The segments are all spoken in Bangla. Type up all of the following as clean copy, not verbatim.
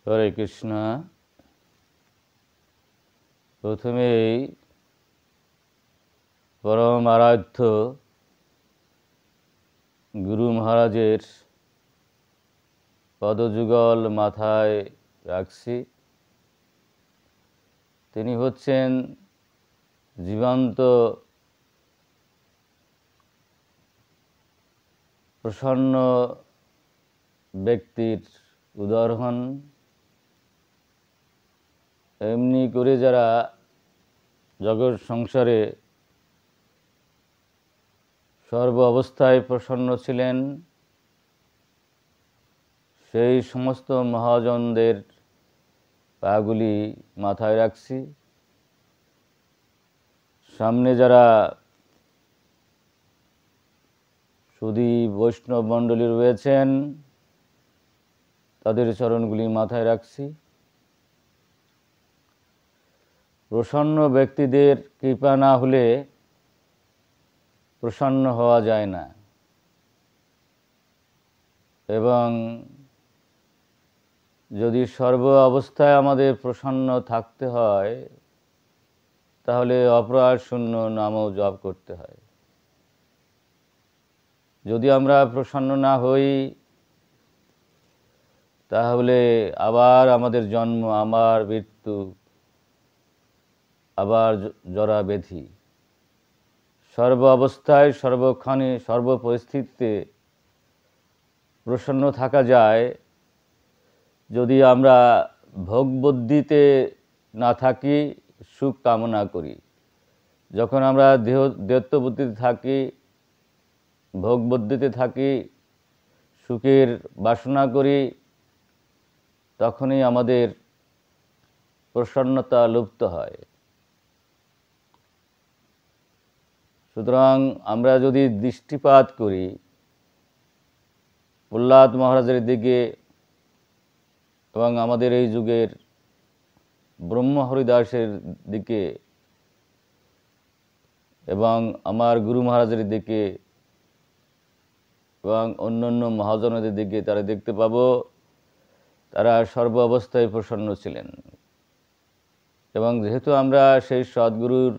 হরে কৃষ্ণ। প্রথমেই পরম আরাধ্য গুরু মহারাজের পদযুগল মাথায় রাখছি। তিনি হচ্ছেন জীবন্ত প্রসন্ন ব্যক্তির উদাহরণ। এমনি করে যারা জগৎ সংসারে সর্ব অবস্থায় প্রসন্ন ছিলেন, সেই সমস্ত মহাজনদের পাগুলি মাথায় রাখছি। সামনে যারা সুধী বৈষ্ণব মণ্ডলী রয়েছেন, তাদের চরণগুলি মাথায় রাখছি। প্রসন্ন ব্যক্তিদের কৃপা না হলে প্রসন্ন হওয়া যায় না, এবং যদি সর্ব অবস্থায় আমাদের প্রসন্ন থাকতে হয়, তাহলে অপরাধ শূন্য নামও জপ করতে হয়। যদি আমরা প্রসন্ন না হই, তাহলে আবার আমাদের জন্ম, আবার মৃত্যু, আবার জরা ব্যাধি। সর্ব অবস্থায়, সর্বক্ষণে, সর্ব পরিস্থিতিতে প্রসন্ন থাকা যায় যদি আমরা ভোগবুদ্ধিতে না থাকি, সুখ কামনা করি। যখন আমরা দেহত্ববুদ্ধিতে থাকি, ভোগবুদ্ধিতে থাকি, সুখের বাসনা করি, তখনই আমাদের প্রসন্নতা লুপ্ত হয়। সুতরাং আমরা যদি দৃষ্টিপাত করি প্রহ্লাদ মহারাজের দিকে এবং আমাদের এই যুগের ব্রহ্ম হরিদাসের দিকে এবং আমার গুরু মহারাজের দিকে এবং অন্যান্য মহাজনদের দিকে, তারা দেখতে পাব তারা সর্ব অবস্থায় প্রসন্ন ছিলেন। এবং যেহেতু আমরা সেই সদ্গুরুর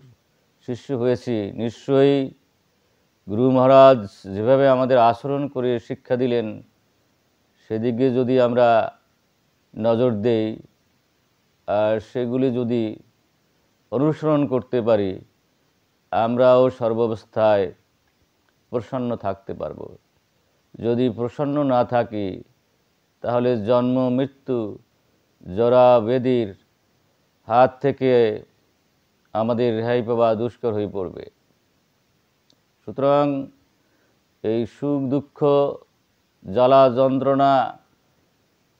শিষ্য হয়েছি, নিশ্চয়ই গুরু মহারাজ যেভাবে আমাদের আচরণ করে শিক্ষা দিলেন, সেদিকে যদি আমরা নজর দেই আর সেগুলি যদি অনুসরণ করতে পারি, আমরাও সর্বাবস্থায় প্রসন্ন থাকতে পারব। যদি প্রসন্ন না থাকি, তাহলে জন্ম মৃত্যু জরা ব্যাধির হাত থেকে আমাদের রেহাই পাওয়া দুষ্কর হয়ে পড়বে। সুতরাং এই সুখ দুঃখ জ্বালা যন্ত্রণা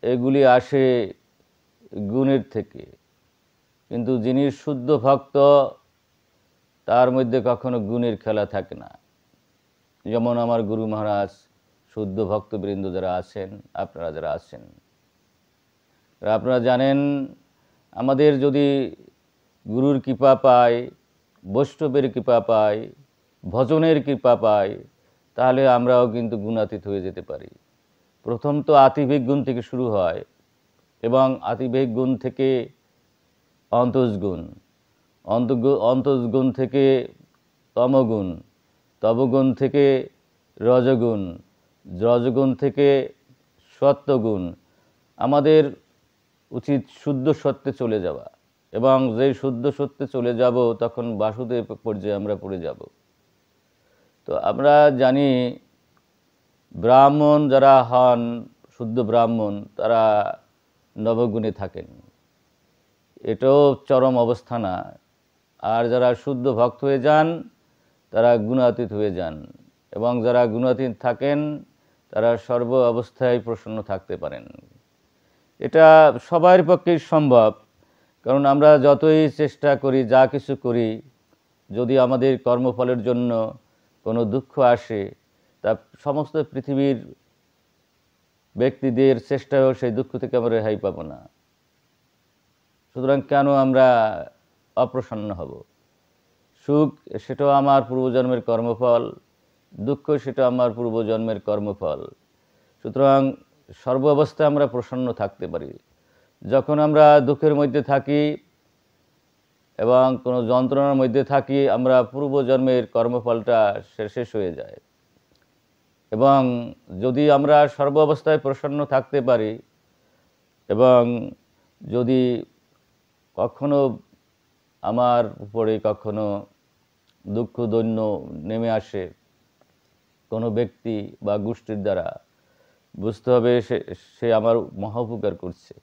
এগুলি আসে গুণের থেকে, কিন্তু যিনি শুদ্ধ ভক্ত তার মধ্যে কখনো গুণের খেলা থাকে না। যেমন আমার গুরু মহারাজ, শুদ্ধ ভক্তবৃন্দ যারা আছেন, আপনারা যারা আছেন, আপনারা জানেন আমাদের যদি গুরুর কৃপা পাই, বৈষ্ণবের কৃপা পাই, ভজনের কৃপা পাই, তাহলে আমরাও কিন্তু গুণাতীত হয়ে যেতে পারি। প্রথম তো আতিভিক গুণ থেকে শুরু হয়, এবং আতিভিক গুণ থেকে অন্তঃগুণ, অন্তঃগুণ থেকে তমগুণ, তমগুণ থেকে রজগুণ, রজগুণ থেকে সত্যগুণ। আমাদের উচিত শুদ্ধ সত্যে চলে যাওয়া, এবং যেই শুদ্ধ সত্যে চলে যাব তখন বাসুদেব পর্যায়ে আমরা পড়ে যাব। তো আমরা জানি ব্রাহ্মণ যারা হন, শুদ্ধ ব্রাহ্মণ, তারা নবগুণে থাকেন। এটাও চরম অবস্থা না। আর যারা শুদ্ধ ভক্ত হয়ে যান, তারা গুণাতীত হয়ে যান, এবং যারা গুণাতীত থাকেন তারা সর্ব অবস্থায় প্রসন্ন থাকতে পারেন। এটা সবার পক্ষেই সম্ভব, কারণ আমরা যতই চেষ্টা করি, যা কিছু করি, যদি আমাদের কর্মফলের জন্য কোনো দুঃখ আসে, তা সমস্ত পৃথিবীর ব্যক্তিদের চেষ্টায়ও সেই দুঃখ থেকে আমরা রেহাই পাব না। সুতরাং কেন আমরা অপ্রসন্ন হব? সুখ সেটাও আমার পূর্বজন্মের কর্মফল, দুঃখ সেটা আমার পূর্বজন্মের কর্মফল। সুতরাং সর্ব অবস্থায় আমরা প্রসন্ন থাকতে পারি। যখন আমরা দুঃখের মধ্যে থাকি এবং কোনো যন্ত্রণার মধ্যে থাকি, আমরা পূর্বজন্মের কর্মফলটা শেষ হয়ে যায়। এবং যদি আমরা সর্ব অবস্থায় প্রসন্ন থাকতে পারি এবং যদি কখনো আমার উপরে কখনো দুঃখ দৈন্য নেমে আসে কোনো ব্যক্তি বা গোষ্ঠীর দ্বারা, বুঝতে হবে সে আমার মহা উপকার করছে।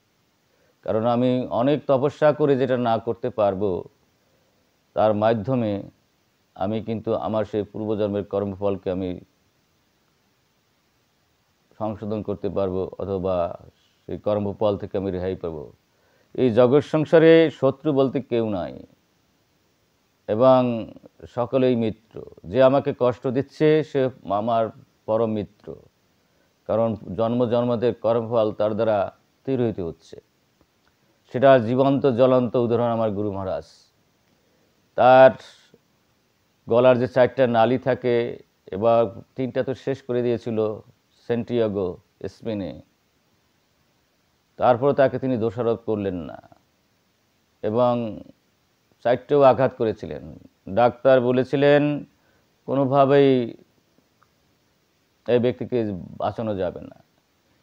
কারণ আমি অনেক তপস্যা করে যেটা না করতে পারবো, তার মাধ্যমে আমি কিন্তু আমার সেই পূর্বজন্মের কর্মফলকে আমি সংশোধন করতে পারবো, অথবা সেই কর্মফল থেকে আমি রেহাই পাবো। এই জগৎ সংসারে শত্রু বলতে কেউ নাই এবং সকলেই মিত্র। যে আমাকে কষ্ট দিচ্ছে সে আমার পরম মিত্র, কারণ জন্ম জন্মদের কর্মফল তার দ্বারা তিরোহিত হচ্ছে। সেটা জীবন্ত জ্বলন্ত উদাহরণ আমার গুরু মহারাজ। তার গলার যে 4টা নালি থাকে, এবার 3টা তো শেষ করে দিয়েছিল সেন্টিয়াগো স্পেনে, তারপর তাকে তিনি দোষারোপ করলেন না এবং 4টেও আঘাত করেছিলেন। ডাক্তার বলেছিলেন কোনোভাবেই এই ব্যক্তিকে বাঁচানো যাবে না,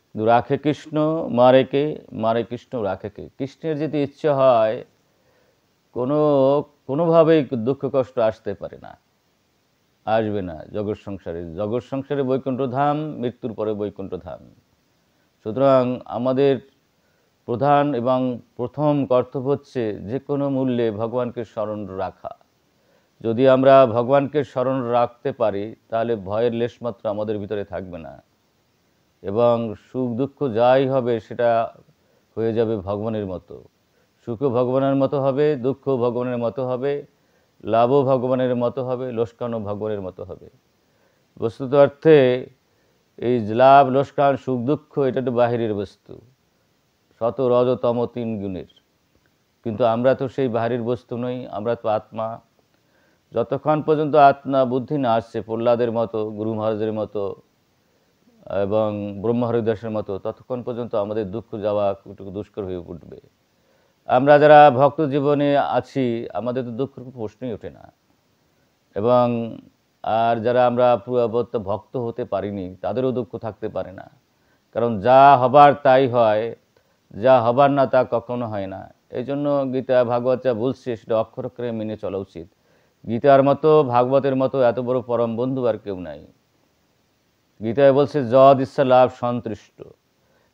কিন্তু রাখে কৃষ্ণ মারে কে, মারে কৃষ্ণ রাখে কে। কৃষ্ণের যদি ইচ্ছে হয় কোনোভাবেই দুঃখ কষ্ট আসতে পারে না, আসবে না জগৎ সংসারে। জগৎ সংসারে বৈকুণ্ঠ ধাম, মৃত্যুর পরে বৈকুণ্ঠ ধাম। সুতরাং আমাদের প্রধান এবং প্রথম কর্তব্য হচ্ছে যে কোনো মূল্যে ভগবানকে স্মরণ রাখা। যদি আমরা ভগবানকে স্মরণ রাখতে পারি তাহলে ভয়ের লেশমাত্র আমাদের ভিতরে থাকবে না এবং সুখ দুঃখ যাই হবে সেটা হয়ে যাবে ভগবানের মতো। সুখও ভগবানের মতো হবে, দুঃখও ভগবানের মতো হবে, লাভও ভগবানের মতো হবে, লোকসানও ভগবানের মতো হবে। বস্তুত অর্থে এই লাভ লোকসান সুখ দুঃখ এটা তো বাহিরের বস্তু, শত রজ তম 3 গুণের। কিন্তু আমরা তো সেই বাহিরের বস্তু নই, আমরা তো আত্মা। যতক্ষণ পর্যন্ত আত্মা বুদ্ধি না আসছে প্রহ্লাদের মতো, গুরু মহারাজের মতো এবং ব্রহ্মহরিদাসের মতো, ততক্ষণ পর্যন্ত আমাদের দুঃখ যাওয়া একটু দুষ্কর হয়ে উঠবে। আমরা যারা ভক্ত জীবনে আছি আমাদের তো দুঃখের প্রশ্নই ওঠে না। এবং আর যারা আমরা পূর্ববর্তী ভক্ত হতে পারিনি তাদেরও দুঃখ থাকতে পারে না, কারণ যা হবার তাই হয়, যা হবার না তা কখনো হয় না। এই জন্য গীতা ভাগবত যা বলছে সেটা অক্ষর অক্ষরে মেনে চলা উচিত। গীতার মতো ভাগবতের মতো এত বড় পরম বন্ধু আর কেউ নাই। গীতায় বলছে যদ ইচ্ছা লাভ সন্তুষ্ট,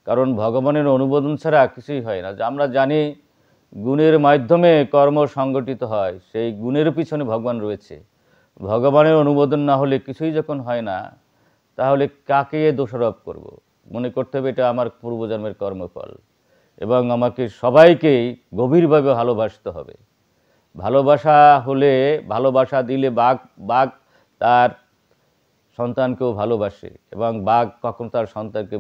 কারণ ভগবানের অনুমোদন ছাড়া কিছুই হয় না। আমরা জানি গুণের মাধ্যমে কর্ম সংগঠিত হয়, সেই গুণের পিছনে ভগবান রয়েছে। ভগবানের অনুমোদন না হলে কিছুই যখন হয় না, তাহলে কাকে দোষারোপ করব? মনে করতে হবে এটা আমার পূর্বজন্মের কর্মফল এবং আমাকে সবাইকেই গভীরভাবে ভালোবাসতে হবে। ভালোবাসা হলে, ভালোবাসা দিলে বাঘ তার সন্তানকেও ভালোবাসে এবং বাঘ কখনো তার সন্তানকে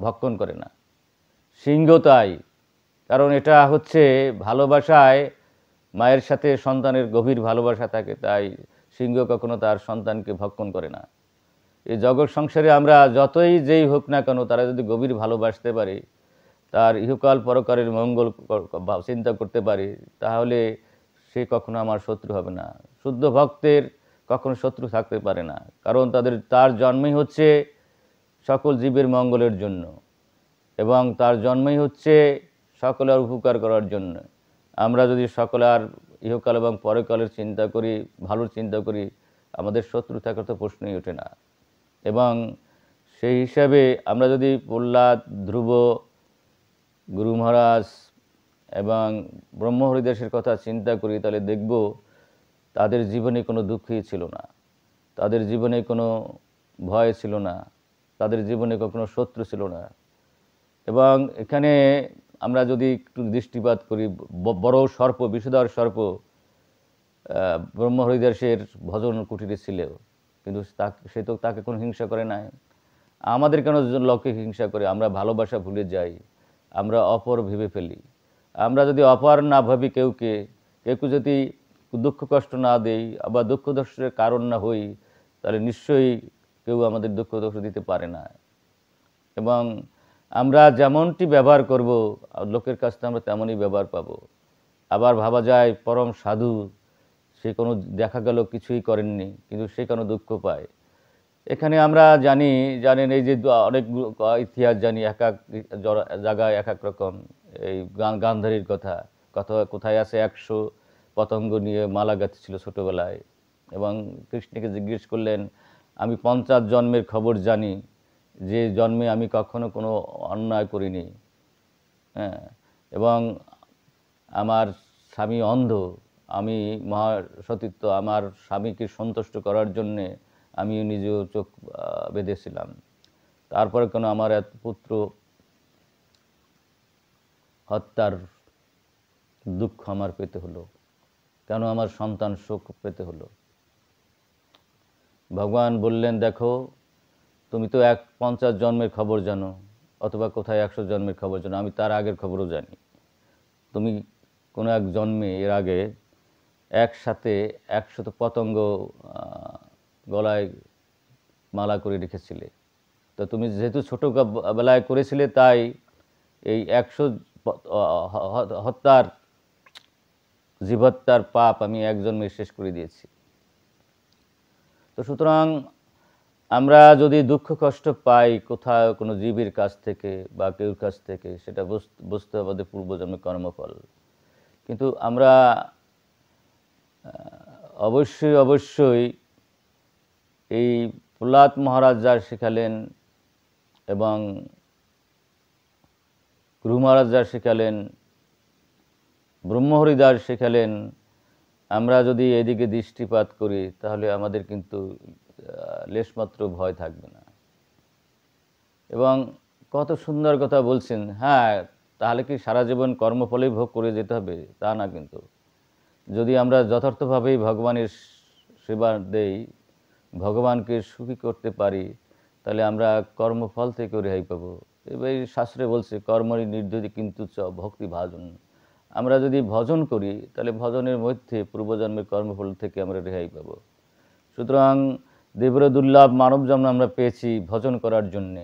ভক্ষণ করে না। সিংহ তাই, কারণ এটা হচ্ছে ভালোবাসায় মায়ের সাথে সন্তানের গভীর ভালোবাসা থাকে, তাই সিংহ কখনো তার সন্তানকে ভক্ষণ করে না। এই জগৎ সংসারে আমরা যতই যেই হোক না কেন, তারা যদি গভীর ভালোবাসতে পারি, তার ইহকাল পরকালের মঙ্গল চিন্তা করতে পারি, তাহলে সে কখনো আমার শত্রু হবে না। শুদ্ধ ভক্তের কখনো শত্রু থাকতে পারে না, কারণ তার জন্মই হচ্ছে সকল জীবের মঙ্গলের জন্য এবং তার জন্মই হচ্ছে সকলের উপকার করার জন্য। আমরা যদি সকলের ইহকাল এবং পরকালের চিন্তা করি, ভালোর চিন্তা করি, আমাদের শত্রু থাকার তো প্রশ্নই ওঠে না। এবং সেই হিসাবে আমরা যদি প্রহ্লাদ, ধ্রুব, গুরু মহারাজ এবং ব্রহ্মহরিদাসের কথা চিন্তা করি, তাহলে দেখব তাদের জীবনে কোনো দুঃখই ছিল না, তাদের জীবনে কোনো ভয় ছিল না, তাদের জীবনে কখনো শত্রু ছিল না। এবং এখানে আমরা যদি একটু দৃষ্টিপাত করি, বড় সর্প, বিষধর সর্প ব্রহ্মহরিদাসের ভজন কুটিরে ছিল, কিন্তু সে তো তাকে কোনো হিংসা করে নাই। আমাদের কেন লোকে হিংসা করে? আমরা ভালোবাসা ভুলে যাই, আমরা অপর ভেবে ফেলি। আমরা যদি অপর না ভাবি, কেউকে যদি দুঃখ কষ্ট না দেই, আবার দুঃখ দোষের কারণ না হই, তাহলে নিশ্চয়ই কেউ আমাদের দুঃখ দোষ দিতে পারে না। এবং আমরা যেমনটি ব্যবহার করব লোকের কাছ থেকে আমরা তেমনই ব্যবহার পাবো। আবার ভাবা যায় পরম সাধু, সে কোনো দেখা গেল কিছুই করেননি কিন্তু সে কোনো দুঃখ পায়। এখানে আমরা জানেন এই যে অনেক ইতিহাস জানি, এক এক জায়গায় এক এক রকম। এই গান্ধারীর কথা কোথায় আছে 100 পতঙ্গ নিয়ে মালা গাঁথছিল ছোটোবেলায়, এবং কৃষ্ণকে জিজ্ঞেস করলেন, আমি 50 জন্মের খবর জানি, যে জন্মে আমি কখনো কোনো অন্যায় করিনি, হ্যাঁ, এবং আমার স্বামী অন্ধ, আমি মহাসতীত্ব আমার স্বামীকে সন্তুষ্ট করার জন্যে আমি নিজেও চোখ বেঁধেছিলাম, তারপরে কেন আমার এত পুত্র হত্যার দুঃখ আমার পেতে হলো, কেন আমার সন্তান শোক পেতে হলো। ভগবান বললেন, দেখো তুমি তো 50 জন্মের খবর জানো, অথবা কোথায় 100 জন্মের খবর জানো, আমি তার আগের খবরও জানি। তুমি কোনো এক জন্মে এর আগে একসাথে 100 পতঙ্গ গলায় মালা করে রেখেছিলে। তো তুমি যেহেতু ছোটোবেলায় করেছিলে, তাই এই 100 হত্যার জীবহত্যার পাপ আমি এক জন্মে শেষ করে দিয়েছি। তো সুতরাং আমরা যদি দুঃখ কষ্ট পাই কোথাও কোনো জীবের কাছ থেকে বা কেউর কাছ থেকে, সেটা বুঝতে হবে আমাদের পূর্বজন্মের কর্মফল। কিন্তু আমরা অবশ্যই এই প্রহ্লাদ মহারাজ যা শেখালেন এবং গুরু মহারাজ যা শেখালেন, ব্রহ্মহরিদাস শেখালেন, আমরা যদি এদিকে দৃষ্টিপাত করি তাহলে আমাদের কিন্তু লেশমাত্র ভয় থাকবে না। এবং কত সুন্দর কথা বলছেন। হ্যাঁ, তাহলে কি সারা জীবন কর্মফলই ভোগ করে যেতে হবে তা না, কিন্তু যদি আমরা যথার্থভাবেই ভগবানের সেবা দেই, ভগবানকে সুখী করতে পারি, তাহলে আমরা কর্মফল থেকে রেহাই পাবো। এবার শাস্ত্রে বলছে কর্মরই নির্ধতি কিন্তু ভক্তি ভাজন। আমরা যদি ভজন করি তাহলে ভজনের মধ্যে পূর্বজন্মের কর্মফল থেকে আমরা রেহাই পাবো। সুতরাং দেবের দুর্লভ মানব জন্ম আমরা পেয়েছি ভজন করার জন্যে।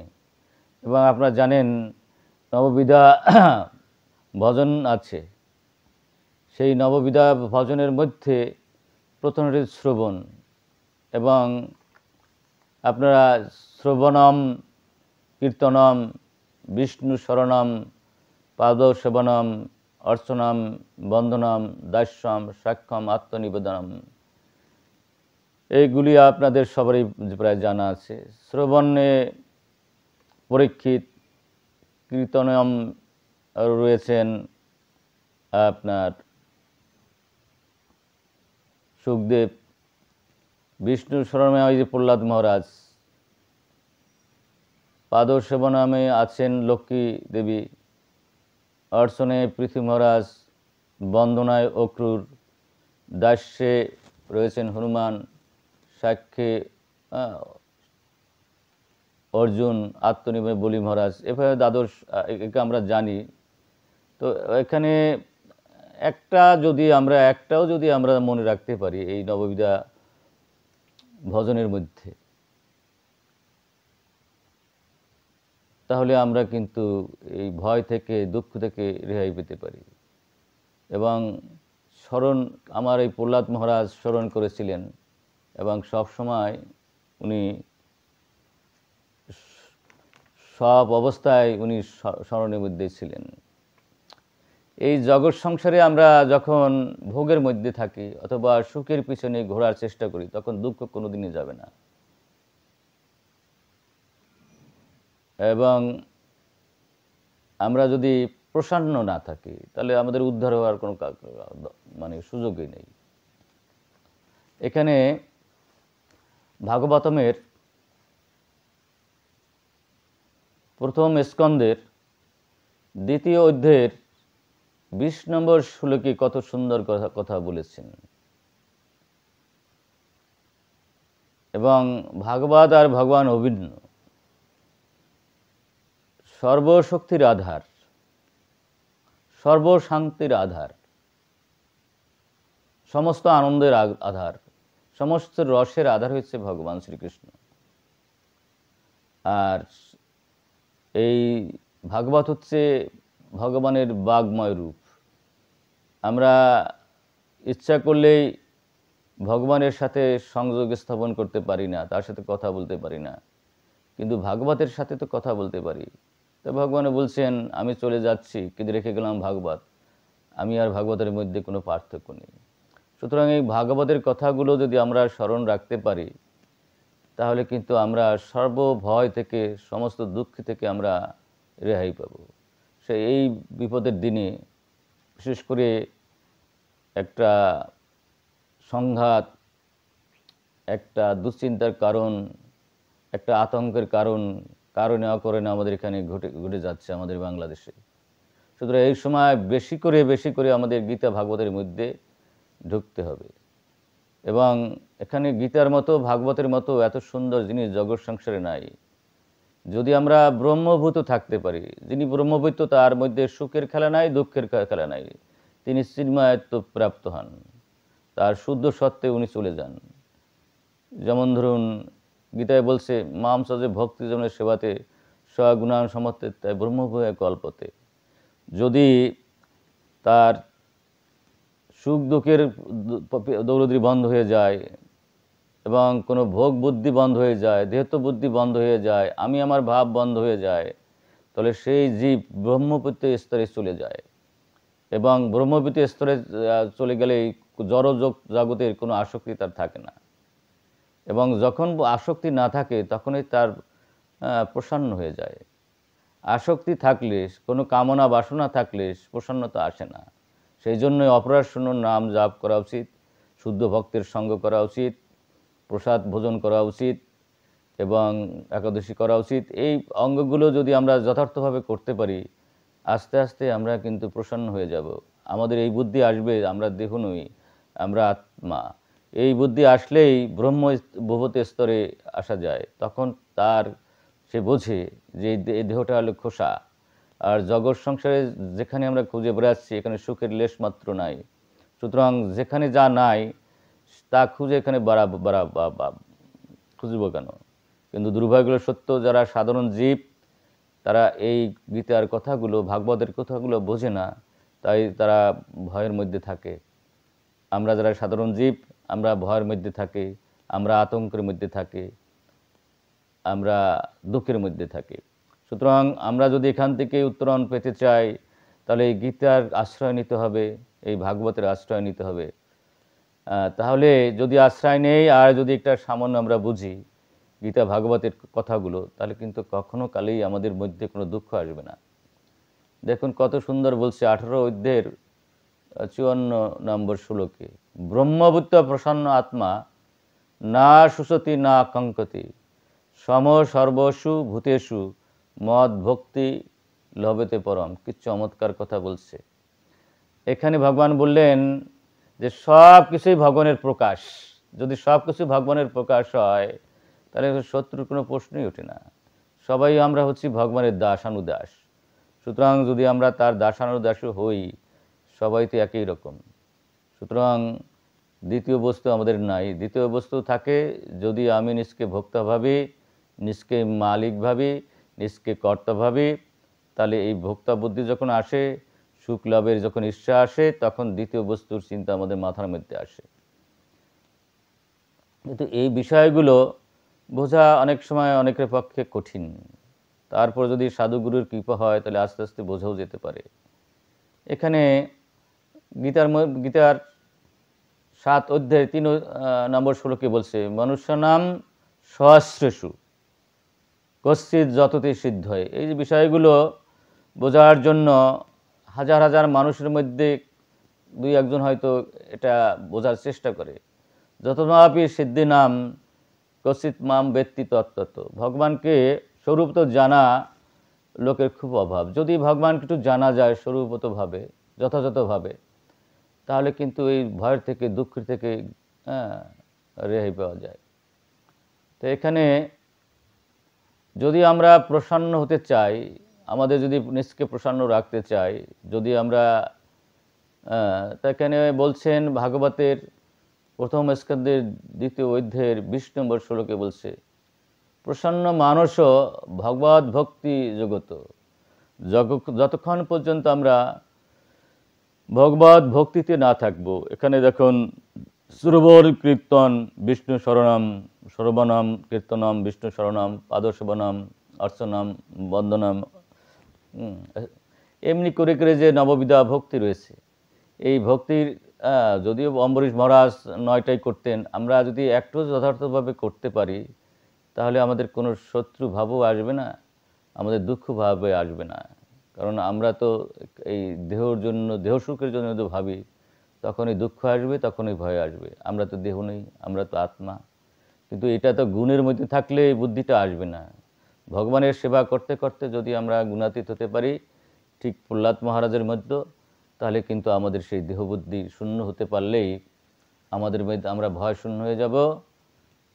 এবং আপনারা জানেন নববিধা ভজন আছে। সেই নববিধা ভজনের মধ্যে প্রথম হচ্ছে শ্রবণ, এবং আপনারা শ্রবণম কীর্তনম বিষ্ণু শরণম পাদসেবনম অর্চনম বন্দনম দাস্যম সাক্ষ্যম আত্মনিবেদনম, এইগুলি আপনাদের সবারই প্রায় জানা আছে। শ্রবণে পরীক্ষিত, কীর্তনম রয়েছেন আপনার সুখদেব, বিষ্ণু শরণে ওই যে প্রহ্লাদ মহারাজ, পাদসেবনামে আছেন লক্ষ্মী দেবী, অর্চনে পৃথ্বী মহারাজ, বন্দনায় অক্রুর, দাস্যে রয়েছেন হনুমান, সাক্ষ্যে অর্জুন, আত্মনিবেদনে বলি মহারাজ। এভাবে দ্বাদশ একে আমরা জানি। তো এখানে একটাও যদি আমরা মনে রাখতে পারি এই নববিধা ভজনের মধ্যে, তাহলে আমরা কিন্তু এই ভয় থেকে দুঃখ থেকে রেহাই পেতে পারি। এবং আমার এই প্রহ্লাদ মহারাজ স্মরণ করেছিলেন, এবং সব সময় উনি সব অবস্থায় উনি স্মরণের মধ্যে ছিলেন। এই জগৎ সংসারে আমরা যখন ভোগের মধ্যে থাকি অথবা সুখের পিছনে ঘোরার চেষ্টা করি, তখন দুঃখ কোনোদিনই যাবে না। এবং আমরা যদি প্রসন্ন না থাকি তাহলে আমাদের উদ্ধার হওয়ার কোনো সুযোগই নেই। এখানে ভাগবতমের প্রথম স্কন্ধের 2য় অধ্যায়ের 20 নম্বর শ্লোকে কত সুন্দর কথা বলেছেন। এবং ভাগবত আর ভগবান অভিন্ন, সর্বশক্তির আধার, সর্বশান্তির আধার, সমস্ত আনন্দের আধার, সমস্ত রসের আধার হচ্ছে ভগবান শ্রীকৃষ্ণ। আর এই ভাগবত হচ্ছে ভগবানের বাগময় রূপ। আমরা ইচ্ছা করলেই ভগবানের সাথে সংযোগ স্থাপন করতে পারি না, তার সাথে কথা বলতে পারি না, কিন্তু ভাগবতের সাথে তো কথা বলতে পারি। তো ভগবান বলছেন আমি চলে যাচ্ছি কিন্তু রেখে গেলাম ভাগবত, আমি আর ভাগবতের মধ্যে কোনো পার্থক্য নেই। সুতরাং এই ভাগবতের কথাগুলো যদি আমরা স্মরণ রাখতে পারি, তাহলে কিন্তু আমরা সর্বভয় থেকে, সমস্ত দুঃখ থেকে আমরা রেহাই পাব। এই বিপদের দিনে বিশেষ করে একটা সংঘাত, একটা দুশ্চিন্তার কারণ, একটা আতঙ্কের কারণে অকারণে আমাদের এখানে ঘটে যাচ্ছে আমাদের বাংলাদেশে। সুতরাং এই সময় বেশি করে আমাদের গীতা ভাগবতের মধ্যে ঢুকতে হবে। এবং এখানে গীতার মতো ভাগবতের মতো এত সুন্দর জিনিস জগৎ সংসারে নাই। যদি আমরা ব্রহ্মভূত থাকতে পারি, যিনি ব্রহ্মভূত তার মধ্যে সুখের খেলা নাই, দুঃখের খেলা নাই, তিনি চিন্ময়ত্ব প্রাপ্ত হন, তার শুদ্ধ সত্ত্বে উনি চলে যান। যেমন ধরুন গীতায় বলছে মাম সজে ভক্তি জনের সেবাতে স্বগুণান সমর্থে তাই ব্রহ্মভূয়ে কল্পতে। যদি তার সুখ দুঃখের দৌলদ্রি বন্ধ হয়ে যায় এবং কোনো ভোগ বুদ্ধি বন্ধ হয়ে যায়, দেহত্ব বুদ্ধি বন্ধ হয়ে যায়, আমি আমার ভাব বন্ধ হয়ে যায়, তাহলে সেই জীব ব্রহ্মপূত্য স্তরে চলে যায়। এবং ব্রহ্মপূত্য স্তরে চলে গেলে জড় জগতের কোনো আসক্তি তার থাকে না। এবং যখন আসক্তি না থাকে তখনই তার প্রসন্ন হয়ে যায়। আসক্তি থাকলে, কোনো কামনা বাসনা থাকলে প্রসন্নতা আসে না। সেই জন্যই অপরাশূন্য নাম জাপ করা উচিত, শুদ্ধ ভক্তের সঙ্গ করা উচিত, প্রসাদ ভোজন করা উচিত এবং একাদশী করা উচিত। এই অঙ্গগুলো যদি আমরা যথার্থভাবে করতে পারি, আস্তে আস্তে আমরা কিন্তু প্রসন্ন হয়ে যাব। আমাদের এই বুদ্ধি আসবে আমরা দেহ নই, আমরা আত্মা। এই বুদ্ধি আসলেই ব্রহ্মভূত স্তরে আসা যায়। তখন সে বোঝে যে এই দেহটা হলো খোসা, আর জগৎ সংসারে যেখানে আমরা খুঁজে বেড়াচ্ছি এখানে সুখের লেশ মাত্র নাই। সুতরাং যেখানে যা নাই তা খুঁজে এখানে খুঁজব কেন? কিন্তু দুর্ভাগ্য সত্য, যারা সাধারণ জীব তারা এই গীতার কথাগুলো, ভাগবতের কথাগুলো বোঝে না, তাই তারা ভয়ের মধ্যে থাকে। আমরা যারা সাধারণ জীব আমরা ভয়ের মধ্যে থাকি, আমরা আতঙ্কের মধ্যে থাকি, আমরা দুঃখের মধ্যে থাকি। সুতরাং আমরা যদি এখান থেকে উত্তরণ পেতে চাই, তাহলে এই গীতার আশ্রয় নিতে হবে, এই ভাগবতের আশ্রয় নিতে হবে। তাহলে যদি আশ্রয় নেই আর যদি একটা সামান্য আমরা বুঝি গীতা ভাগবতের কথাগুলো, তাহলে কিন্তু কখনো কালেই আমাদের মধ্যে কোনো দুঃখ আসবে না। দেখুন কত সুন্দর বলছে 18 অধ্যায়ের 54 নম্বর শ্লোকে, ব্রহ্মভূত প্রসন্ন আত্মা না সুসতি না কঙ্কতি সম সর্বসু ভূতেষু মদ ভক্তি লভেতে পরম। কি চমৎকার কথা বলছে। এখানে ভগবান বললেন যে সব কিছুই ভগবানের প্রকাশ। যদি সব কিছু ভগবানের প্রকাশ হয় তাহলে শত্রুর কোনো প্রশ্নই ওঠে না। সবাই আমরা হচ্ছি ভগবানের দাসানুদাস। সুতরাং যদি আমরা তার দাসানুদাসও হই, সবাই তো একই রকম। সুতরাং দ্বিতীয় বস্তু আমাদের নাই। দ্বিতীয় বস্তু থাকে যদি আমি নিজকে ভোক্তা ভাবি, নিজকে মালিক ভাবি, নিজকে কর্তা ভাবি, তাহলে এই ভোক্তা বুদ্ধি যখন আসে, সুখ লাভের যখন ইচ্ছা আসে, তখন দ্বিতীয় বস্তুর চিন্তা আমাদের মাথার মধ্যে আসে। কিন্তু এই বিষয়গুলো বোঝা অনেক সময় অনেকের পক্ষে কঠিন। তারপর যদি সাধুগুরুর কৃপা হয় তাহলে আস্তে আস্তে বোঝাও যেতে পারে। এখানে গীতার 7 অধ্যায় 3 নম্বর শ্লোকে বলছে মনুষ্য নাম সহস্রেষু কশ্চিৎ যততে সিদ্ধ হয়। এই যে বিষয়গুলো বোঝার জন্য হাজার হাজার মানুষের মধ্যে 2-1 জন হয়তো এটা বোঝার চেষ্টা করে। যতমাপি সিদ্ধি নাম কশ্চিৎ মাম ব্যক্তি তত্ত্বত। ভগবানকে স্বরূপ তো জানা লোকের খুব অভাব। যদি ভগবানকে একটু জানা যায় স্বরূপতভাবে, যথাযথভাবে, তাহলে কিন্তু এই ভয়ের থেকে, দুঃখের থেকে রেহাই পাওয়া যায়। তো এখানে যদি আমরা প্রসন্ন হতে চাই, আমাদের যদি নিজকে প্রসন্ন রাখতে চাই, যদি আমরা এখানে বলছেন ভাগবতের প্রথম স্কন্ধের 2 অধ্যায়ের 20 নম্বর শ্লোকে বলছে প্রসন্ন মানস ভগবত ভক্তি জগত। যতক্ষণ পর্যন্ত আমরা ভগবত ভক্তিতে না থাকব। এখানে দেখুন, শ্রবণ কীর্তন বিষ্ণু শরণম, শ্রবণম কীর্তনম বিষ্ণু শরণম, পাদসেবনম অর্চনম বন্দনম, এমনি করে করে যে নববিধা ভক্তি রয়েছে, এই ভক্তির যদিও অম্বরীশ মহারাজ 9টাই করতেন, আমরা যদি একটু যথার্থভাবে করতে পারি তাহলে আমাদের কোনো শত্রু ভাবও আসবে না, আমাদের দুঃখ ভাবে আসবে না। কারণ আমরা তো এই দেহর জন্য, দেহ সুখের জন্য যদি ভাবি, তখনই দুঃখ আসবে, তখনই ভয় আসবে। আমরা তো দেহ নেই, আমরা তো আত্মা। কিন্তু এটা তো গুণের মধ্যে থাকলে এই বুদ্ধিটা আসবে না। ভগবানের সেবা করতে করতে যদি আমরা গুণাতীত হতে পারি, ঠিক প্রহ্লাদ মহারাজের মধ্যে, তাহলে কিন্তু আমাদের সেই দেহবুদ্ধি শূন্য হতে পারলেই আমাদের মধ্যে আমরা ভয় শূন্য হয়ে যাব,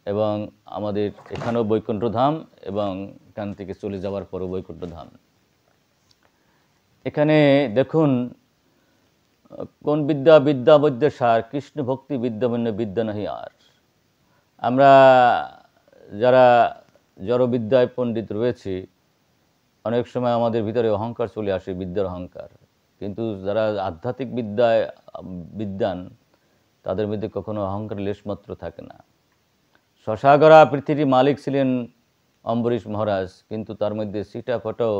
এবং আমাদের এখানেও বৈকুণ্ঠ ধাম, এবং এখান থেকে চলে যাওয়ার পরও বৈকুণ্ঠ ধাম। এখানে দেখুন, কোন বিদ্যা বিদ্যা মধ্যে সার, কৃষ্ণ ভক্তি বিদ্যা মন্য বিদ্যা নাহি আর। আমরা যারা জড়বিদ্যায় পণ্ডিত রয়েছি, অনেক সময় আমাদের ভিতরে অহংকার চলে আসে, বিদ্যার অহংকার। কিন্তু যারা আধ্যাত্মিক বিদ্যায় বিদ্যান, তাদের মধ্যে কখনো অহংকার লেশমাত্র থাকে না। শশাগরা পৃথিবীর মালিক ছিলেন অম্বরীশ মহারাজ, কিন্তু তার মধ্যে সিটা ফটাও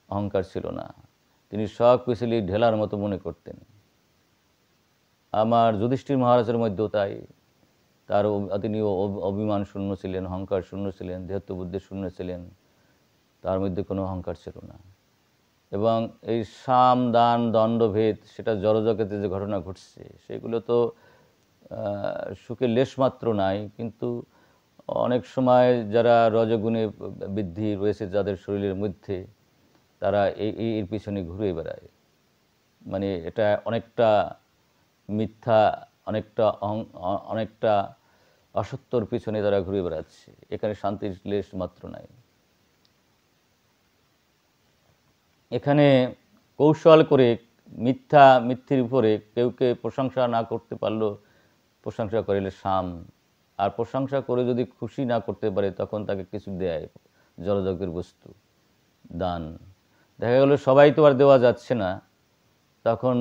অহংকার ছিল না। তিনি সব কিছুলি ঢেলার মতো মনে করতেন। আমার যুধিষ্ঠির মহারাজের মধ্যেও তাই। তিনি অভিমান শূন্য ছিলেন, অহংকার শূন্য ছিলেন, দেহত্ববুদ্ধি শূন্য ছিলেন, তার মধ্যে কোনো অহংকার ছিল না। এবং এই সাম দান দণ্ডভেদ, সেটা জড়জগতে যে ঘটনা ঘটছে, সেগুলো তো সুখের লেশমাত্র নাই। কিন্তু অনেক সময় যারা রজগুণে বৃদ্ধি রয়েছে যাদের শরীরের মধ্যে, তারা এর পিছনে ঘুরে বেড়ায়। মানে এটা অনেকটা মিথ্যা, অনেকটা অসত্যর পিছনে তারা ঘুরে বেড়াচ্ছে। এখানে শান্তির লেশ মাত্র নাই। এখানে কৌশল করে মিথ্যের উপরে কেউকে প্রশংসা না করতে পারলেও প্রশংসা করিলে সাম, আর প্রশংসা করে যদি খুশি না করতে পারে, তখন তাকে কিছু দেয়, জড়জগতের বস্তু, দান। দেখা গেল সবাই তো আর দেওয়া যাচ্ছে না, তখন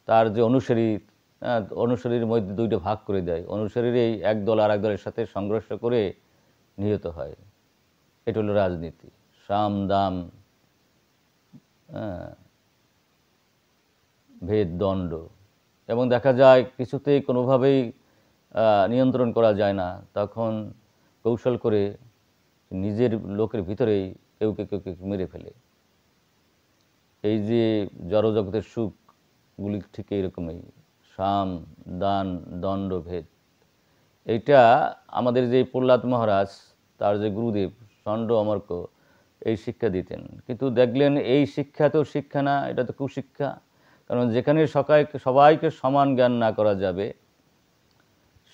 তার যে অনুসারীর মধ্যে 2টা ভাগ করে দেয়। অনুসারীর এই এক দল আর এক দলের সাথে সংঘর্ষ করে নিহত হয়। এটা হলো রাজনীতি, সাম দাম, ভেদ দণ্ড। এবং দেখা যায় কিছুতেই কোনোভাবেই নিয়ন্ত্রণ করা যায় না, তখন কৌশল করে নিজের লোকের ভিতরেই কেউকে মেরে ফেলে। এই যে জড়জগতের সুখগুলি ঠিক এইরকমই, সাম দান দণ্ড ভেদ। এইটা আমাদের যে প্রহ্লাদ মহারাজ, তার যে গুরুদেব ষণ্ড অমর্ক, এই শিক্ষা দিতেন। কিন্তু দেখলেন এই শিক্ষা তো শিক্ষা না, এটা তো কুশিক্ষা। কারণ যেখানে সবাইকে সমান জ্ঞান না করা যাবে,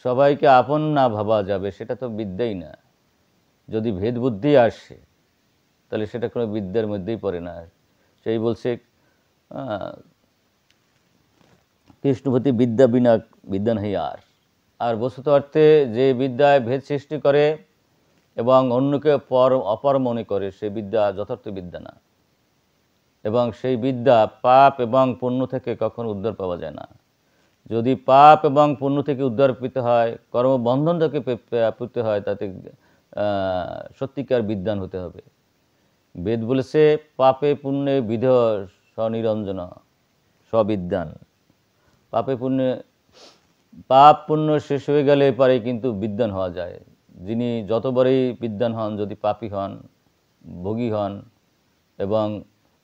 সবাইকে আপন না ভাবা যাবে, সেটা তো বিদ্যাই না। যদি ভেদ বুদ্ধি আসে, তাহলে সেটা কোনো বিদ্যার মধ্যেই পড়ে না। সেই বলছে, কৃষ্ণভূতি বিদ্যা বিনা বিদ্যা নাহি আর। আর বস্তুত অর্থে যে বিদ্যায় ভেদ সৃষ্টি করে এবং অন্যকে অপর মনে করে, সে বিদ্যা যথার্থ বিদ্যা না। এবং সেই বিদ্যা পাপ এবং পুণ্য থেকে কখনো উদ্ধার পাওয়া যায় না। যদি পাপ এবং পুণ্য থেকে উদ্ধার পেতে হয়, কর্মবন্ধন থেকে পেতে হয়, তাতে সত্যিকার বিদ্বান হতে হবে। বেদ বলেছে, পাপে পুণ্যে বিধ স্বনিরঞ্জন স্ববিদ্যান। পাপ পুণ্য শেষ হয়ে গেলে পারে কিন্তু বিদ্বান হওয়া যায়। যিনি যতবারই বিদ্বান হন, যদি পাপী হন, ভোগী হন এবং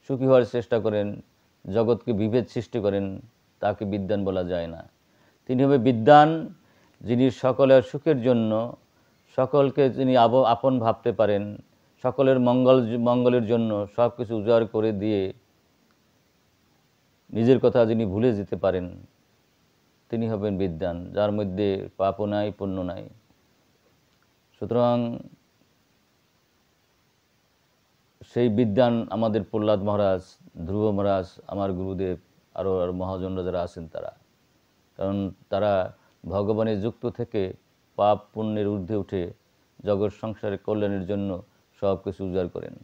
সুখী হওয়ার চেষ্টা করেন, জগৎকে বিভেদ সৃষ্টি করেন, তাকে বিদ্বান বলা যায় না। তিনি হবে বিদ্বান যিনি সকলের সুখের জন্য, সকলকে যিনি আপন ভাবতে পারেন, সকলের মঙ্গলের জন্য সব কিছু উজাড় করে দিয়ে নিজের কথা যিনি ভুলে যেতে পারেন, তিনি হবেন বিদ্বান, যার মধ্যে পাপও নাই পুণ্য নাই। সুতরাং সেই বিদ্বান আমাদের প্রহ্লাদ মহারাজ, ধ্রুব মহারাজ, আমার গুরুদেব, আরও মহাজনরা যারা আছেন তারা। কারণ তারা ভগবানের যুক্ত থেকে পাপ পুণ্যের ঊর্ধ্বে উঠে জগৎ সংসারের কল্যাণের জন্য সব কিছু উজাড় করেন।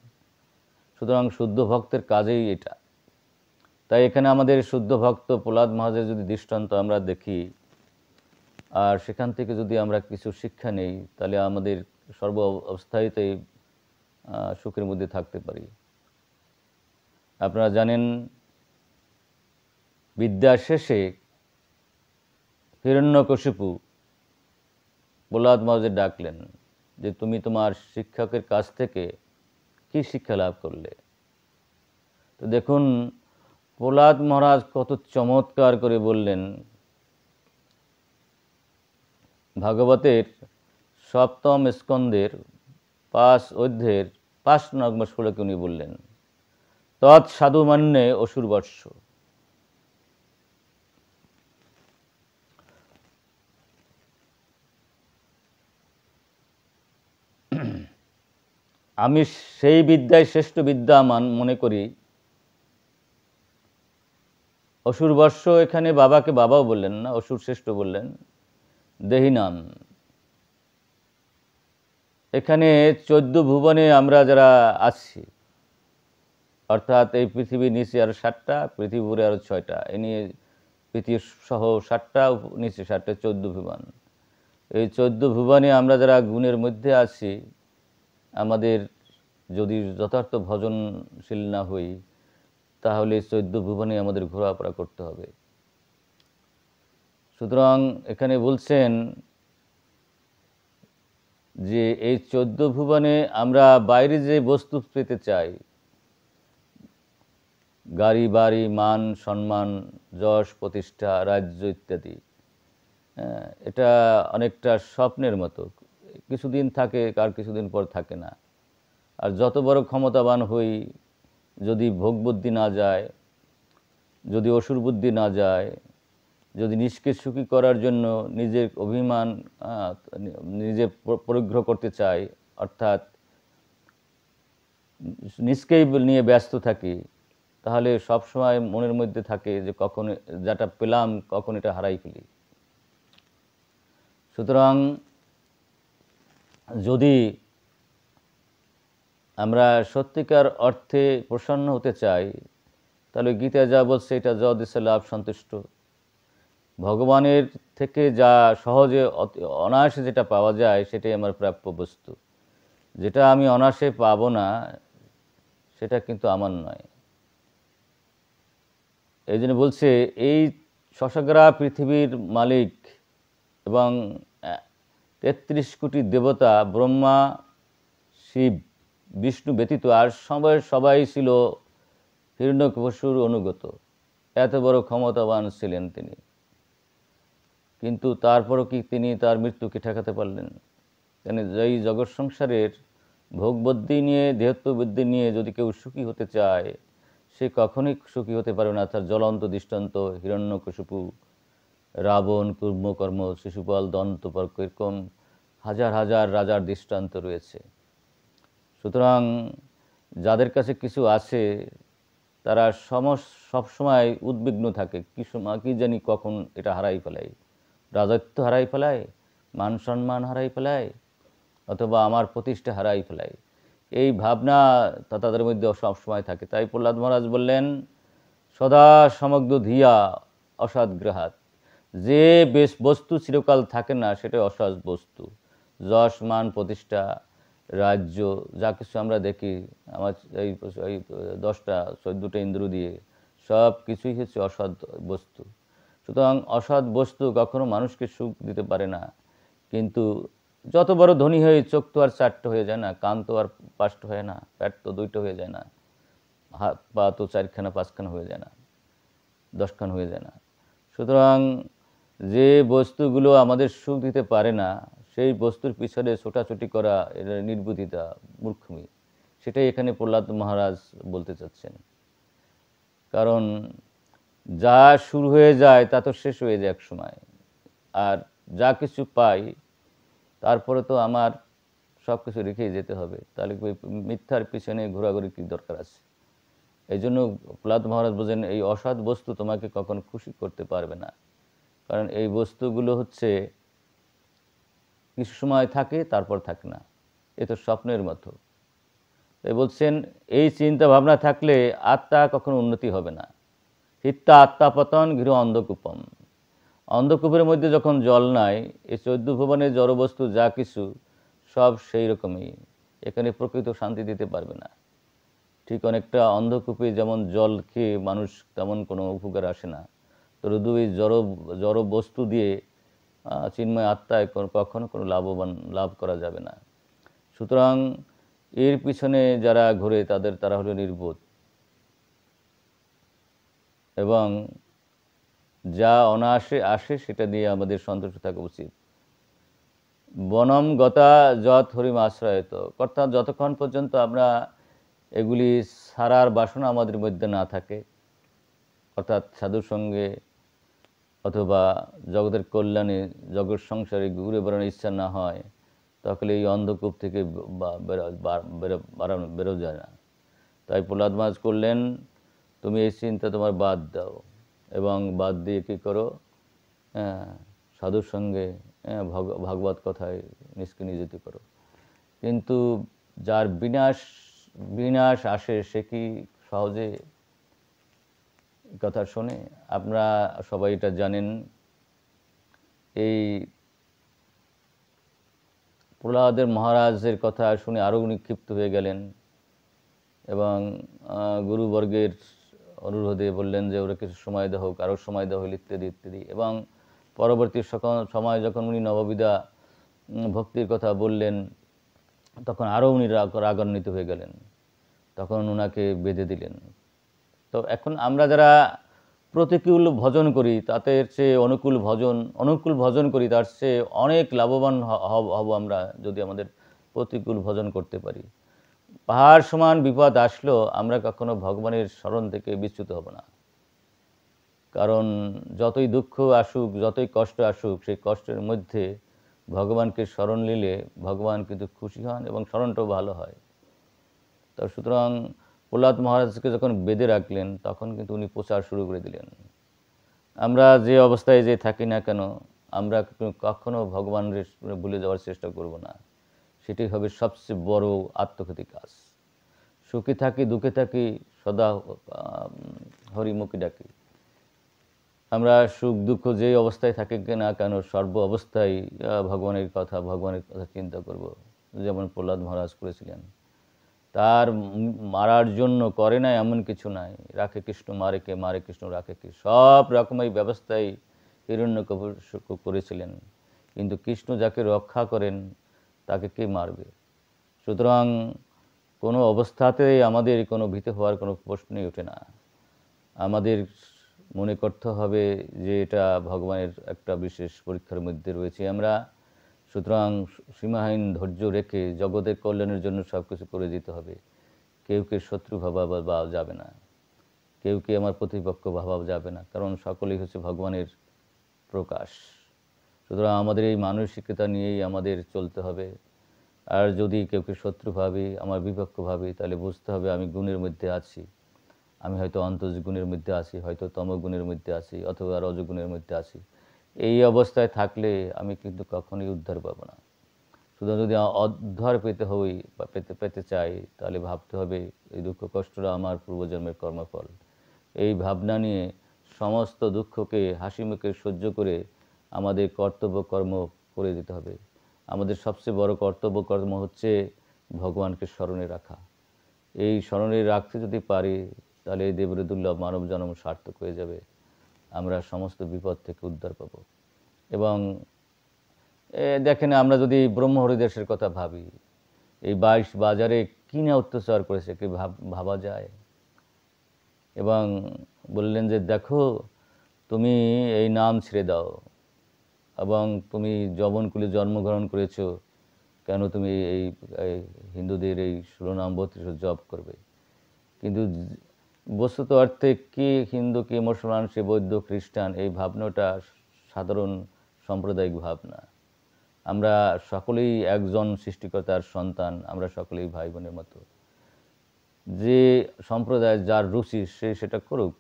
সুতরাং শুদ্ধ ভক্তের কাজেই এটা। তাই এখানে আমাদের শুদ্ধ ভক্ত প্রহ্লাদ মহারাজের যদি দৃষ্টান্ত আমরা দেখি আর সেখান থেকে যদি আমরা কিছু শিক্ষা নেই, তাহলে আমাদের সর্ব অবস্থাতেই সুখের মধ্যে থাকতে পারি। আপনারা জানেন, বিদ্যা শেষে হিরণ্যকশিপু প্রহ্লাদ মহারাজকে ডাকলেন যে তুমি তোমার শিক্ষকের কাছ থেকে কি শিক্ষা লাভ করলে। তো দেখুন প্রহ্লাদ মহারাজ কত চমৎকার করে বললেন। ভাগবতের সপ্তম স্কন্ধের 5 অধ্যায়ের 5 নম্বর শ্লোকে উনি বললেন, তৎ সাধুমান্যে অসুরবর্ষ। আমি সেই বিদ্যায় শ্রেষ্ঠ বিদ্যা মনে করি। অসুরবর্ষ এখানে বাবাকে বাবাও বললেন না, অসুর শ্রেষ্ঠ বললেন, দেহিনাম। এখানে 14 ভুবনে আমরা যারা আছি, অর্থাৎ এই পৃথিবীর নিচে আরো 7টা, পৃথিবীর উপরে আরো 6টা, এ নিয়ে পৃথিবী সহ 7টা, নিচে 7টা, 14 ভুবন। এই 14 ভুবনে আমরা যারা গুণের মধ্যে আছি, আমাদের যদি যথার্থ ভজনশীল না হই, তাহলে 14 ভুবনে আমাদের ঘোরাফেরা করতে হবে। সুতরাং এখানে বলছেন যে এই 14 ভুবনে আমরা বাইরে যে বস্তু পেতে চাই, গাড়ি বাড়ি, মান সম্মান, যশ প্রতিষ্ঠা, রাজ্য ইত্যাদি, এটা অনেকটা স্বপ্নের মতো, কিছুদিন থাকে আর কিছুদিন পর থাকে না। আর যত বড় ক্ষমতাবান হই, যদি ভোগ বুদ্ধি না যায়, যদি অসুর বুদ্ধি না যায়, যদি নিজকে সুখী করার জন্য নিজের অভিমান, নিজে পরিগ্রহ করতে চাই, অর্থাৎ নিজকেই নিয়ে ব্যস্ত থাকি, তাহলে সবসময় মনের মধ্যে থাকে যে কখন যেটা পেলাম কখন এটা হারাই ফেলি। সুতরাং যদি আমরা সত্যিকার অর্থে প্রসন্ন হতে চাই, তাহলে গীতা যা বলছে এটা যা দিছে লাভ সন্তুষ্ট। ভগবানের থেকে যা সহজে অনায়াসে যেটা পাওয়া যায় সেটাই আমার প্রাপ্য বস্তু। যেটা আমি অনায়াসে পাবো না সেটা কিন্তু আমার নয়। এই জন্য বলছে এই শশাগ্রা পৃথিবীর মালিক এবং 33 কোটি দেবতা, ব্রহ্মা, শিব, বিষ্ণু ব্যতীত আর সবাই ছিল হিরণ্যকশিপুর অনুগত। এত বড় ক্ষমতাবান ছিলেন তিনি, কিন্তু তারপরও কি তিনি তার মৃত্যুকে ঠেকাতে পারলেন? কেন এই জগৎ সংসারের ভোগবুদ্ধি নিয়ে, দেহত্ব বুদ্ধি নিয়ে যদি কেউ সুখী হতে চায়, সে কখনোই সুখী হতে পারে না। তার জ্বলন্ত দৃষ্টান্ত হিরণ্যকশিপু, রাবণ, কুম্ভকর্ণ, শিশুপাল, দন্তপর্ক, এরকম হাজার হাজার রাজার দৃষ্টান্ত রয়েছে। সুতরাং যাদের কাছে কিছু আছে তারা সবসময় উদ্বিগ্ন থাকে, কি জানি কখন এটা হারাই ফেলাই, রাজত্ব হারাই ফেলায়, মান সম্মান হারাই ফেলায়, অথবা আমার প্রতিষ্ঠা হারাই ফেলায়, এই ভাবনা তাদের মধ্যে সবসময় থাকে। তাই প্রহ্লাদ মহারাজ বললেন, সদা সমগ্র ধিয়া অসদ্গ্রহাৎ। যে বস্তু চিরকাল থাকে না সেটাই অসৎ বস্তু। যশ, মান, প্রতিষ্ঠা, রাজ্য, যা কিছু আমরা দেখি, আমার এই 10টা 14টা ইন্দ্র দিয়ে সব কিছুই হচ্ছে অসৎ বস্তু। সুতরাং অসৎ বস্তু কখনো মানুষকে সুখ দিতে পারে না। কিন্তু যত বড় ধনী হয়ে চোখ তো আর 4টে হয়ে যায় না, কান তো আর 5টা হয় না, পেট তো 2টা হয়ে যায় না, হাত পা তো 4খানা 5খানা হয়ে যায় না, 10খানা হয়ে যায় না। সুতরাং যে বস্তুগুলো আমাদের সুখ দিতে পারে না, সেই বস্তুর পিছনে ছোটাছুটি করা এটা নির্বুদ্ধিতা, মূর্খমি। সেটাই এখানে প্রহ্লাদ মহারাজ বলতে চাচ্ছেন। কারণ যা শুরু হয়ে যায় তা তো শেষ হয়ে যায় এক সময়, আর যা কিছু পাই তারপরে তো আমার সব কিছু রেখেই যেতে হবে। তাহলে মিথ্যার পিছনে ঘোরাঘুরি কী দরকার আছে? এই জন্য প্রহ্লাদ মহারাজ বোঝেন এই অসৎ বস্তু তোমাকে কখনো খুশি করতে পারবে না। কারণ এই বস্তুগুলো হচ্ছে কিছু সময় থাকে, তারপর থাকে না, এ তো স্বপ্নের মতো। তাই বলছেন এই চিন্তা ভাবনা থাকলে আত্মা কখনো উন্নতি হবে না। হিত্তা আত্মাপতন গৃহ অন্ধকূপম। অন্ধকূপের মধ্যে যখন জল নাই, এই 14 ভুবনের জড়বস্তু যা কিছু সব সেই রকমই, এখানে প্রকৃত শান্তি দিতে পারবে না। ঠিক অনেকটা অন্ধকূপে যেমন জল খেয়ে মানুষ তেমন কোনো উপকার আসে না, তদু এই জড় বস্তু দিয়ে চিন্ময় আত্মায় কখনো কোনো লাভ করা যাবে না। সুতরাং এর পিছনে যারা ঘুরে তারা হলো নির্বোধ, এবং যা অনায়াসে আসে সেটা দিয়ে আমাদের সন্তুষ্ট থাকা উচিত। বনম গতা যত হরিম আশ্রয়ত, অর্থাৎ যতক্ষণ পর্যন্ত আমরা এগুলি সারার বাসনা আমাদের মধ্যে না থাকে, অর্থাৎ সাধুর সঙ্গে অথবা জগতের কল্যাণে জগৎ সংসারে ঘুরে বেড়ানোর ইচ্ছা না হয়, তাহলে এই অন্ধকূপ থেকে বেরো যায় না। তাই প্রহ্লাদ মহারাজ করলেন, তুমি এই চিন্তা তোমার বাদ দাও এবং বাদ দিয়ে কী করো, সাধুর সঙ্গে ভাগবত কথায় নিষ্কিনিজিত করো। কিন্তু যার বিনাশ আসে সে কি সহজে কথা শোনে? আপনারা সবাই এটা জানেন। এই প্রহ্লাদের মহারাজের কথা শুনে আরও উনি ক্ষিপ্ত হয়ে গেলেন এবং গুরুবর্গের অনুরোধে বললেন যে ওরা কিছু সময় দেওয়া হোক, আরও সময় দেওয়া হল, ইত্যাদি ইত্যাদি। এবং পরবর্তী সময় যখন উনি নববিধা ভক্তির কথা বললেন, তখন আরও উনি রাগান্বিত হয়ে গেলেন, তখন ওনাকে বেঁধে দিলেন। তো এখন আমরা যারা প্রতিকূল ভজন করি তাদের চেয়ে অনুকূল ভজন করি, তার চেয়ে অনেক লাভবান হব আমরা যদি আমাদের প্রতিকূল ভজন করতে পারি। পাহাড় সমান বিপদ আসলেও আমরা কখনো ভগবানের স্মরণ থেকে বিচ্যুত হব না। কারণ যতই দুঃখ আসুক, যতই কষ্ট আসুক, সেই কষ্টের মধ্যে ভগবানকে স্মরণ নিলে ভগবান কিন্তু খুশি হন এবং স্মরণটাও ভালো হয়। তো সুতরাং প্রহ্লাদ মহারাজকে যখন বেঁধে রাখলেন, তখন কিন্তু উনি প্রচার শুরু করে দিলেন। আমরা যে অবস্থায় যে থাকি না কেন, আমরা কখনো ভগবানের ভুলে যাওয়ার চেষ্টা করব না। সেটাই হবে সবচেয়ে বড় আত্মঘাতী কাজ। সুখে থাকি দুঃখে থাকি, সদা হরিমুখী ডাকি। আমরা সুখ দুঃখ যে অবস্থায় থাকি না কেন, সর্ব অবস্থায় ভগবানের কথা চিন্তা করব, যেমন প্রহ্লাদ মহারাজ করেছিলেন। তার মারার জন্য করে না এমন কিছু নাই, রাখে কৃষ্ণ মারে কে, মারে কৃষ্ণ রাখে কে, সব রকমের ব্যবস্থাই হিরণ্যকশিপু করেছিলেন। কিন্তু কৃষ্ণ যাকে রক্ষা করেন তাকে কে মারবে? সুতরাং কোনো অবস্থাতেই আমাদের কোনো ভীত হওয়ার কোনো প্রশ্নই ওঠে না। আমাদের মনে করতে হবে যে এটা ভগবানের একটা বিশেষ পরীক্ষার মধ্যে রয়েছে আমরা। সুতরাং সীমাহীন ধৈর্য রেখে জগতের কল্যাণের জন্য সব কিছু করে দিতে হবে। কেউকে শত্রু ভাবা যাবে না, কেউকে আমার প্রতিপক্ষ ভাবা যাবে না, কারণ সকলেই হচ্ছে ভগবানের প্রকাশ। সুতরাং আমাদের এই মানসিকতা নিয়েই আমাদের চলতে হবে। আর যদি কেউকে শত্রু ভাবি, আমার বিপক্ষ ভাবি, তাহলে বুঝতে হবে আমি গুণের মধ্যে আছি। আমি হয়তো অন্তজ গুণের মধ্যে আছি, হয়তো তমগুণের মধ্যে আছি, অথবা রজগুণের মধ্যে আছি। এই অবস্থায় থাকলে আমি কিন্তু কখনোই উদ্ধার পাবো না। সুতরাং যদি উদ্ধার পেতে চাই, তাহলে ভাবতে হবে এই দুঃখ কষ্টটা আমার পূর্বজন্মের কর্মফল। এই ভাবনা নিয়ে সমস্ত দুঃখকে হাসি মুখে সহ্য করে আমাদের কর্তব্য কর্ম করে দিতে হবে। আমাদের সবচেয়ে বড় কর্তব্য কর্ম হচ্ছে ভগবানকে স্মরণে রাখা। এই স্মরণে রাখতে যদি পারি, তাহলে এই দেবের দুর্লভ মানব জন্ম সার্থক হয়ে যাবে। আমরা সমস্ত বিপদ থেকে উদ্ধার পাব। এবং দেখেন, আমরা যদি ব্রহ্মহরিদাসের কথা ভাবি, এই 22 বাজারে কী না অত্যাচার করেছে, কি ভাবা যায়? এবং বললেন যে দেখো, তুমি এই নাম ছেড়ে দাও, এবং তুমি যবনকুলে জন্মগ্রহণ করেছো, কেন তুমি এই হিন্দুদের এই 16 নাম 32 জপ করবে? কিন্তু বস্তুত অর্থে কে হিন্দু, কে মুসলমান, সে বৌদ্ধ, খ্রিস্টান, এই ভাবনাটা সাধারণ সাম্প্রদায়িক ভাবনা। আমরা সকলেই একজন সৃষ্টিকর্তার সন্তান, আমরা সকলেই ভাই বোনের মতো। যে সম্প্রদায় যার রুচি সে সেটা করুক,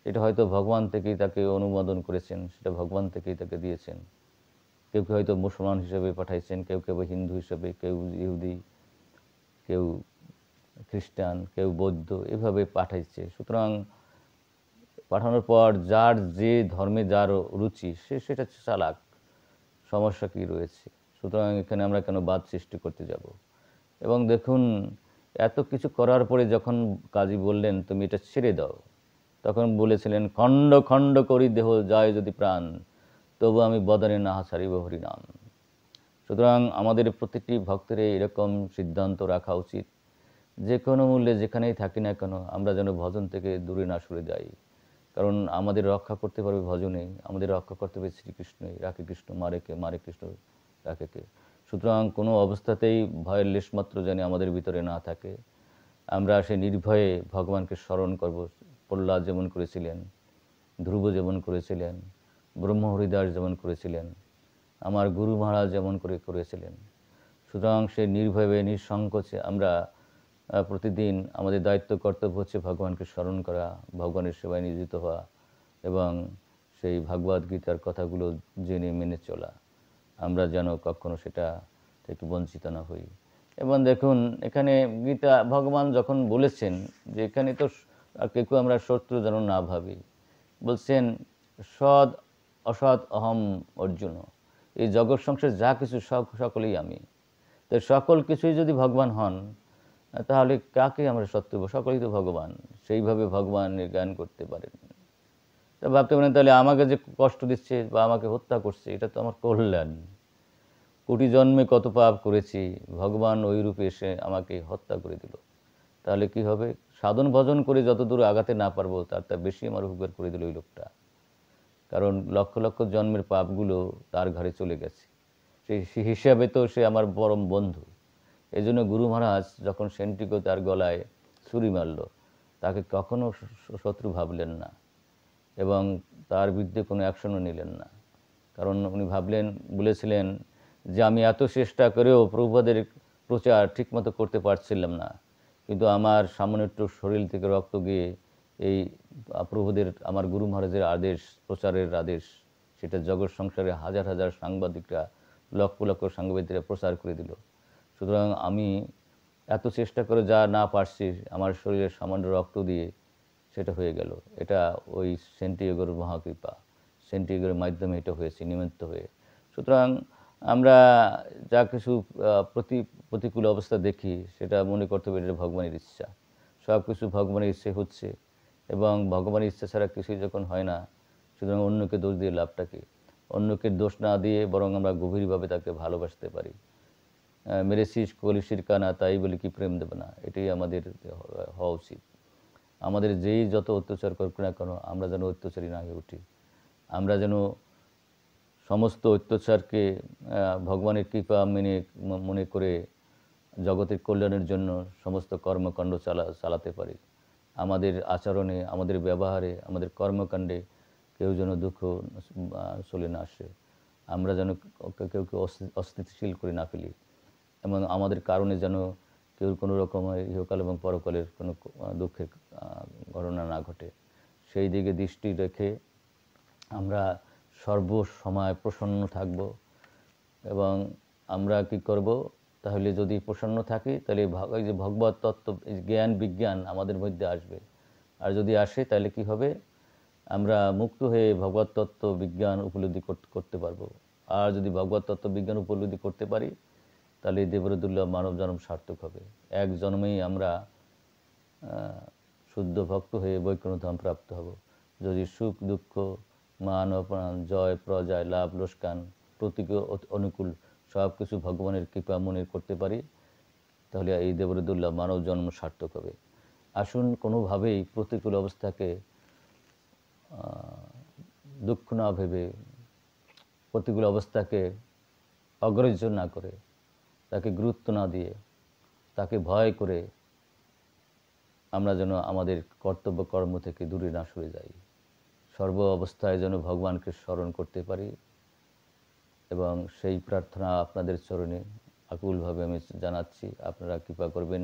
এটা হয়তো ভগবান থেকেই তাকে অনুমোদন করেছেন, সেটা ভগবান থেকেই তাকে দিয়েছেন। কেউ হয়তো মুসলমান হিসেবে পাঠাইছেন, কেউ হিন্দু হিসেবে, কেউ ইহুদি, কেউ খ্রিস্টান, কেউ বৌদ্ধ, এভাবে পাঠাইছে। সুতরাং পাঠানোর পর যার যে ধর্মে যার রুচি সে সেটা চালাক, সমস্যা কী রয়েছে? সুতরাং এখানে আমরা কেন বাদ সৃষ্টি করতে যাব? এবং দেখুন, এত কিছু করার পরে যখন কাজী বললেন তুমি এটা ছেড়ে দাও, তখন বলেছিলেন খণ্ড খণ্ড করি দেহ যায় যদি প্রাণ, তবু আমি বদনে নাহা ছাড়িব হরিনাম। সুতরাং আমাদের প্রতিটি ভক্তের এরকম সিদ্ধান্ত রাখা উচিত, যে কোনো মূল্যে যেখানেই থাকি না কেন আমরা যেন ভজন থেকে দূরে না সরে যাই। কারণ আমাদের রক্ষা করতে পারবে ভজনেই, আমাদের রক্ষা করতে হবে শ্রীকৃষ্ণই। রাখে কৃষ্ণ মারে কে, মারে কৃষ্ণ রাখে কে। সুতরাং কোনো অবস্থাতেই ভয়ের লেশমাত্র যেন আমাদের ভিতরে না থাকে। আমরা সে নির্ভয়ে ভগবানকে স্মরণ করব। প্রহ্লাদ যেমন করেছিলেন, ধ্রুব যেমন করেছিলেন, ব্রহ্মহরিদাস যেমন করেছিলেন, আমার গুরু মহারাজ যেমন করেছিলেন। সুতরাং সে নির্ভয়ে নিঃসংকোচে আমরা প্রতিদিন আমাদের দায়িত্ব কর্তব্য হচ্ছে ভগবানকে স্মরণ করা, ভগবানের সেবায় নিয়োজিত হওয়া এবং সেই ভাগবত গীতার কথাগুলো জেনে মেনে চলা। আমরা যেন কখনো সেটা থেকে বঞ্চিত না হই। এবং দেখুন, এখানে গীতা ভগবান যখন বলেছেন যে এখানে তো কেউ আমরা শত্রু যেন না ভাবি, বলছেন সৎ অসৎ অহম অর্জুন, এই জগৎ সংসারে যা কিছু সকলেই আমি। তো সকল কিছুই যদি ভগবান হন, তাহলে কাকে আমরা শত্রু? সকলেই তো ভগবান। সেইভাবে ভগবানের জ্ঞান করতে পারেন। তা ভাবতে পারেন তাহলে আমাকে যে কষ্ট দিচ্ছে বা আমাকে হত্যা করছে, এটা তো আমার কল্যাণ। কোটি জন্মে কত পাপ করেছি, ভগবান ওই রূপে এসে আমাকে হত্যা করে দিল। তাহলে কি হবে? সাধন ভজন করে যতদূর আগাতে না পারবো তার বেশি আমার উপকার করে দিল ওই লোকটা। কারণ লক্ষ লক্ষ জন্মের পাপগুলো তার ঘরে চলে গেছে। সেই হিসাবে তো সে আমার পরম বন্ধু। এই জন্য গুরু মহারাজ যখন সেনটিকে তার গলায় ছুরি মারল, তাকে কখনো শত্রু ভাবলেন না এবং তার বিরুদ্ধে কোনো অ্যাকশনও নিলেন না। কারণ উনি বলেছিলেন যে আমি এত চেষ্টা করেও প্রভুপাদের প্রচার ঠিকমতো করতে পারছিলাম না, কিন্তু আমার সামান্য একটু শরীর থেকে রক্ত গিয়ে এই প্রভুদের, আমার গুরু মহারাজের আদেশ, প্রচারের আদেশ, সেটা জগৎ সংসারে হাজার হাজার সাংবাদিকরা, লক্ষ লক্ষ সাংবাদিকরা প্রচার করে দিল। সুতরাং আমি এত চেষ্টা করে যা না পারছি, আমার শরীরের সামান্য রক্ত দিয়ে সেটা হয়ে গেল। এটা ওই সেন্টিগোর মহাকৃপা, সেন্টিগোর মাধ্যমে এটা হয়েছে, নিমিত্ত হয়ে। সুতরাং আমরা যা কিছু প্রতিকূল অবস্থা দেখি, সেটা মনে করতে হবে এটা ভগবানের ইচ্ছা। সব কিছু ভগবানের ইচ্ছে হচ্ছে এবং ভগবানের ইচ্ছা ছাড়া কিছুই যখন হয় না, সুতরাং অন্যকে দোষ দিয়ে লাভটা কি? অন্যকে দোষ না দিয়ে বরং আমরা গভীরভাবে তাকে ভালোবাসতে পারি। মেরেছিস কলিশির কানা, তাই বলি কি প্রেম দেবে না, এটাই আমাদের হওয়া উচিত। আমাদের যেই যত অত্যাচার করুক না কেন, আমরা যেন অত্যাচারী না হয়ে উঠি। আমরা যেন সমস্ত অত্যাচারকে ভগবানের কৃপা মনে করে জগতের কল্যাণের জন্য সমস্ত কর্মকাণ্ড চালাতে পারি। আমাদের আচরণে, আমাদের ব্যবহারে, আমাদের কর্মকাণ্ডে কেউ যেন দুঃখ চলে না আসে। আমরা যেন কেউ অস্থিতিশীল করে না ফেলি এবং আমাদের কারণে যেন কেউ কোনো রকমের ইহকাল এবং পরকালের কোনো দুঃখের ঘটনা না ঘটে। সেই দিকে দৃষ্টি রেখে আমরা সর্বসময় প্রসন্ন থাকব এবং আমরা কি করব? তাহলে যদি প্রসন্ন থাকি, তাহলে এই যে ভগবত তত্ত্ব, জ্ঞান বিজ্ঞান আমাদের মধ্যে আসবে। আর যদি আসে তাহলে কি হবে? আমরা মুক্ত হয়ে ভগবত তত্ত্ব বিজ্ঞান উপলব্ধি করতে পারবো। আর যদি ভগবত তত্ত্ব বিজ্ঞান উপলব্ধি করতে পারি, তাহলে দেবের দুর্লভ মানব জন্ম সার্থক হবে। এক জন্মেই আমরা শুদ্ধ ভক্ত হয়ে বৈকুণ্ঠধাম প্রাপ্ত হব। যদি সুখ দুঃখ, মান অপমান, জয় প্রজয়, লাভ লোকসান, প্রতিকূল অনুকূল সব কিছু ভগবানের কৃপা মনে করতে পারি, তাহলে এই দেবের দুর্লভ মানব জন্ম সার্থক হবে। আসুন কোনোভাবেই প্রতিকূল অবস্থাকে দুঃখ না ভেবে, প্রতিকূল অবস্থাকে অগ্রাহ্য না করে, তাকে গুরুত্ব না দিয়ে, তাকে ভয় করে আমরা যেন আমাদের কর্তব্য কর্ম থেকে দূরে না সরে যাই। সর্ব অবস্থায় যেন ভগবানকে স্মরণ করতে পারি এবং সেই প্রার্থনা আপনাদের চরণে আকুলভাবে আমি জানাচ্ছি। আপনারা কৃপা করবেন,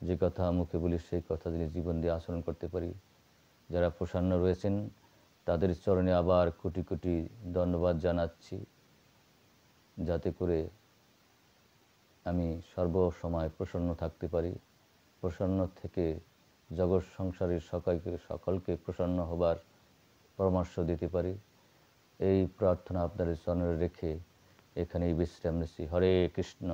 যে কথা মুখে বলি সেই কথা যদি জীবন দিয়ে আচরণ করতে পারি। যারা প্রসন্ন রয়েছেন তাদের চরণে আবার কোটি কোটি ধন্যবাদ জানাচ্ছি, যাতে করে আমি সর্বসময় প্রসন্ন থাকতে পারি, প্রসন্ন থেকে জগৎ সংসারের সকলকে প্রসন্ন হবার পরামর্শ দিতে পারি, এই প্রার্থনা আপনাদের চরণে রেখে এখানেই বিশ্রাম নিচ্ছি। হরে কৃষ্ণ।